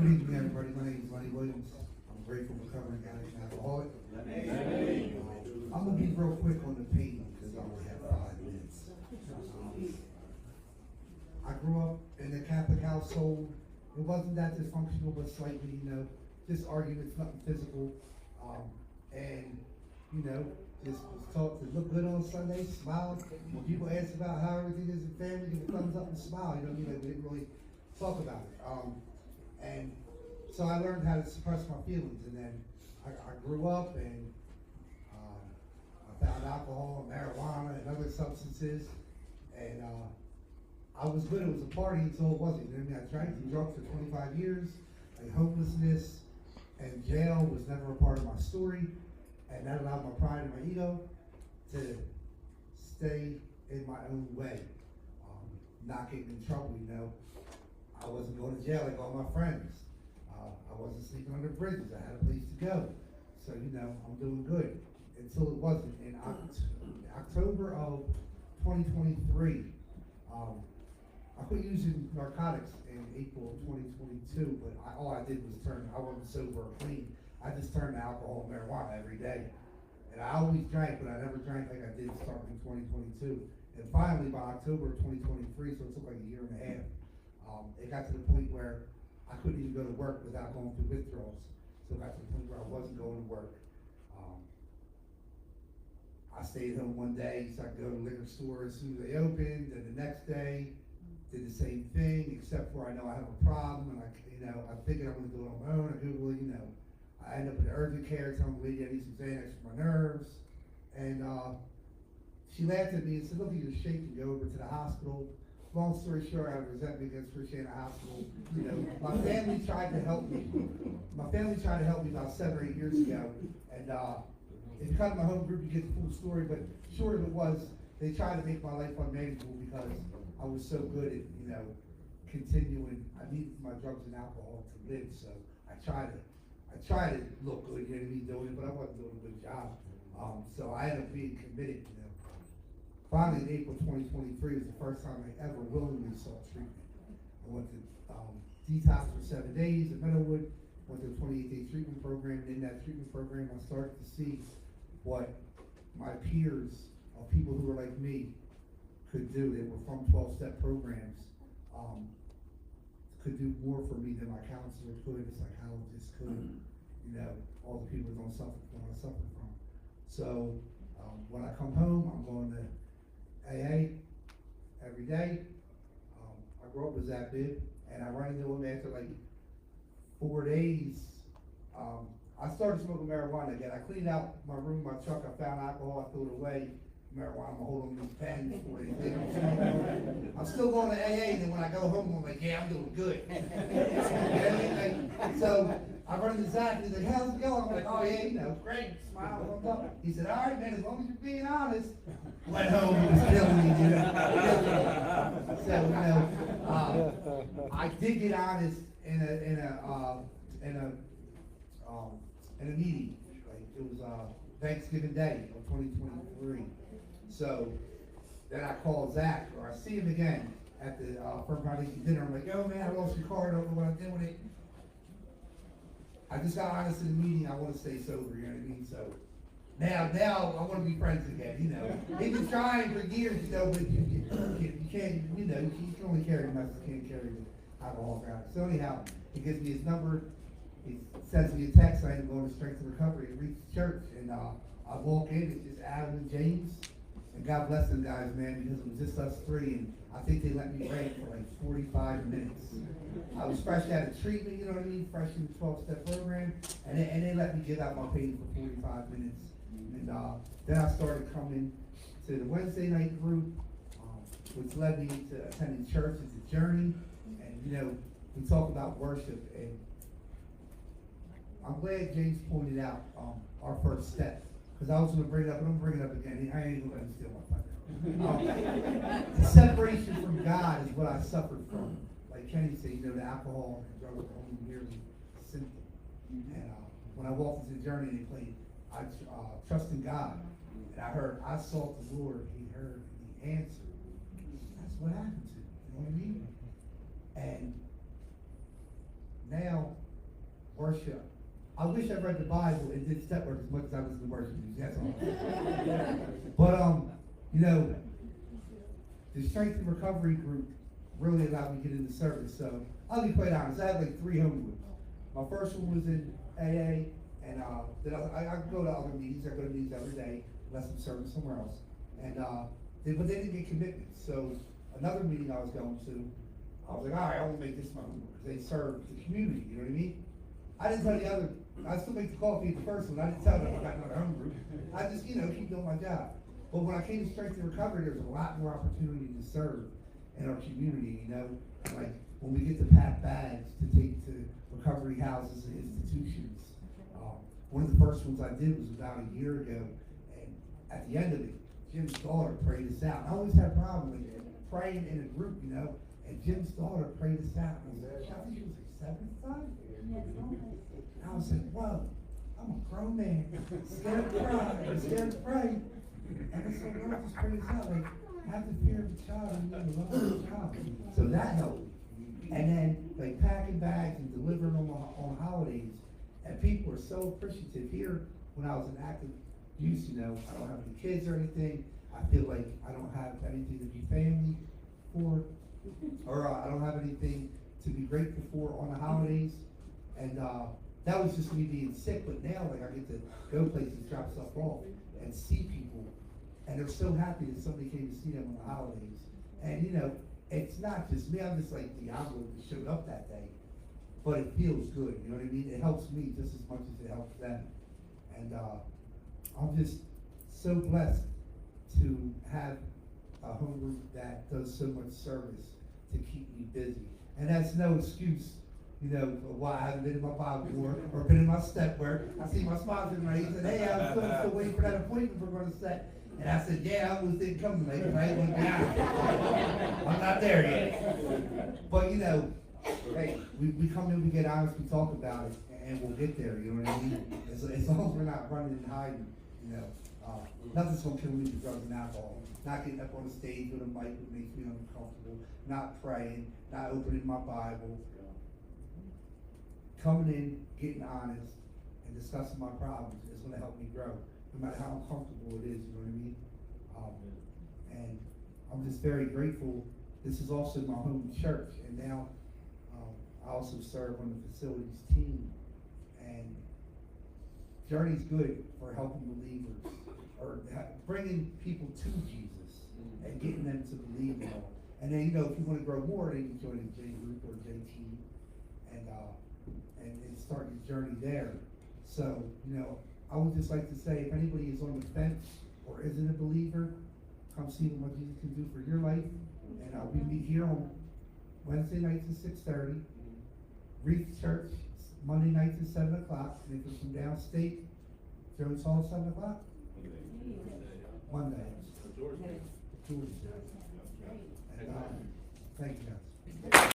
Good evening, everybody. My name is Lenny Williams. I'm a grateful recovering addict and alcoholic. I'm going to be real quick on the pain because I only have 5 minutes. I grew up in a Catholic household. It wasn't that dysfunctional, but slightly, just arguments, nothing physical. And, just was taught to look good on Sunday, smile. When people ask about how everything is in family, give a thumbs up and smile. We didn't really talk about it. And so I learned how to suppress my feelings. And then I grew up and I found alcohol and marijuana and other substances. And I was good. It was a party until it wasn't. I drank and drunk for 25 years. And homelessness and jail was never a part of my story. And that allowed my pride and my ego to stay in my own way, not getting in trouble. I wasn't going to jail like all my friends. I wasn't sleeping under bridges. I had a place to go. So, I'm doing good. Until it wasn't. In October of 2023, I quit using narcotics in April of 2022, but all I did was I wasn't sober or clean. I just turned to alcohol and marijuana every day. And I always drank, but I never drank like I did starting in 2022. And finally, by October of 2023, so it took like a year and a half, it got to the point where I couldn't even go to work without going through withdrawals. So it got to the point where I wasn't going to work. I stayed home one day, so I could go to the liquor store as soon as they opened, and the next day, did the same thing, except for I know I have a problem, and I figured I'm gonna do it on my own. I Google, I end up in urgent care telling the lady I need some Xanax for my nerves. And she laughed at me and said, look, you're shaking, go over to the hospital. Long story short, I have resentment against Christianity Hospital. My family tried to help me. My family tried to help me about 7 or 8 years ago. And if you come to my home group, you get the full story. But short of it was, they tried to make my life unmanageable because I was so good at, continuing. I needed my drugs and alcohol to live. So I tried to look good, doing it, but I wasn't doing a good job. So I ended up being committed, Finally, in April 2023 was the first time I ever willingly sought treatment. I went to detox for 7 days in Meadowwood, went to a 28-day treatment program, and in that treatment program, I started to see what my peers of people who were like me could do. They were from 12-step programs, could do more for me than my counselor could, a psychologist could, all the people don't suffer from what I suffer from. So when I come home, I'm going to AA every day. I grew up with that big, and I ran into him after like 4 days. I started smoking marijuana again. I cleaned out my room, my truck, I found alcohol, I threw it away. Marijuana, I'm holding these pens before they think I'm still going to AA, and then when I go home, I'm like, yeah, I'm doing good. So I run into Zach, and he's like, how's it going? I'm like, oh yeah, great, smile, thumbs up. He said, all right, man, as long as you're being honest. Went home, he was killing me, So, I did get honest in a meeting. It was Thanksgiving Day of 2023. So then I call Zach, or I see him again at the Firm Foundation dinner. I'm like, yo, man, I lost your card. I don't know what I did with it. I just got honest in the meeting. I want to stay sober. You know what I mean? So now I want to be friends again. He's been trying for years, but you can't. You can only carry the message. You can't carry the alcohol around. So anyhow, he gives me his number. He sends me a text. I end up going to Strength and Recovery and reach the church, and I walk in. It's just Adam and James. And God bless them guys, man, because it was just us three, and I think they let me rant for like 45 minutes. I was fresh out of treatment, you know what I mean, fresh in the 12-step program, and they let me get out my pain for 45 minutes. And then I started coming to the Wednesday night group, which led me to attending church as a journey. And we talk about worship, and I'm glad James pointed out our first step. Because I was going to bring it up, and I'm going to bring it up again. I ain't going to steal my thunder. The separation from God is what I suffered from. Like Kenny said, the alcohol and drugs are only merely a symptom. And when I walked into the journey, they played I trust in God. And I heard, I sought the Lord, he heard, and he answered. That's what happened to me. You know what I mean? And now worship. I wish I read the Bible and did step work as much as I was in the worship music. That's all. But you know, the Strength and Recovery group really allowed me to get into service. So I'll be quite honest. I had like 3 home groups. My first one was in AA, and then I go to other meetings. I go to meetings every day, unless I'm serving somewhere else. And but they didn't get commitments. So another meeting I was going to, I was like, all right, I want to make this my home group because they serve the community. You know what I mean? I didn't tell the other. I still make the coffee at the first one. I didn't tell them I got another home group. I just, keep doing my job. But when I came to Strength and Recovery, there's a lot more opportunity to serve in our community, like when we get to pack bags to take to recovery houses and institutions. One of the first ones I did was about a year ago, and at the end of it, Jim's daughter prayed us out. I always had a problem with praying in a group, and Jim's daughter prayed us out. And I think she was like 7 times. I was like, whoa, I'm a grown man, scared to cry, I'm scared to pray. And I said, Lord, just pray us out. Like, have the fear of a child and the love of a child. So that helped. And then, like, packing bags and delivering on holidays. And people are so appreciative. Here, when I was in active use, I don't have any kids or anything. I feel like I don't have anything to be family for, or I don't have anything to be grateful for on the holidays. And that was just me being sick. But now, like, I get to go places, drop stuff off, and see people. And they're so happy that somebody came to see them on the holidays. And, it's not just me. I'm just like the envelope that showed up that day. But it feels good, you know what I mean? It helps me just as much as it helps them. And I'm just so blessed to have a home group that does so much service to keep me busy. And that's no excuse, for why I haven't been in my Bible work or been in my step work. I see my sponsor tonight. He said, hey, I'm still waiting for that appointment we're going to set. And I said, yeah, I was didn't come tonight because I ain't going down. I'm not there yet. But, hey, we come in, we get honest, we talk about it, and we'll get there, you know what I mean? As long as we're not running and hiding, nothing's going to kill me with drugs and alcohol. Not getting up on the stage with a mic that makes me uncomfortable, not praying, not opening my Bible. Coming in, getting honest, and discussing my problems is going to help me grow, no matter how uncomfortable it is, you know what I mean? And I'm just very grateful. This is also my home church, and now I also serve on the facilities team. And Journey's good for helping believers, or bringing people to Jesus and getting them to believe in Him. And then, if you want to grow more, then you join a J group or J team, and start your journey there. So, I would just like to say, if anybody is on the fence or isn't a believer, come see what Jesus can do for your life. And we meet here on Wednesday nights at 6:30. Reef Church, Monday nights at 7 o'clock. And if it's from downstate, Jones Hall, 7 o'clock? Monday. Tuesday. And, thank you guys.